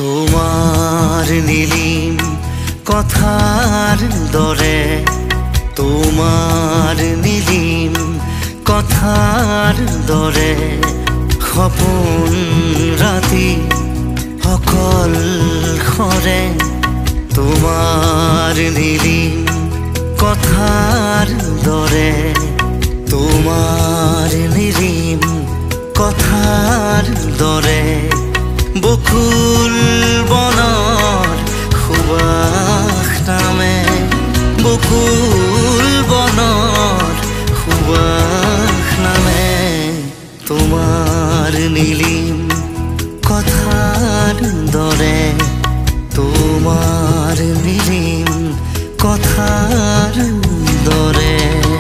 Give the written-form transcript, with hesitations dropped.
তোমাৰ নীলিম কথাৰ দৰে, তোমাৰ নীলিম কথাৰ দৰে সপোন ৰাতি অকল খৰে। তোমাৰ নীলিম কথাৰ দৰে, তোমাৰ নীলিম কথাৰ দৰে বকুল বনৰ সুবাস নামে, বকুল বনৰ সুবাস নামে। তোমাৰ নীলিম কথাৰ দৰে, তোমাৰ নীলিম কথাৰ দৰে।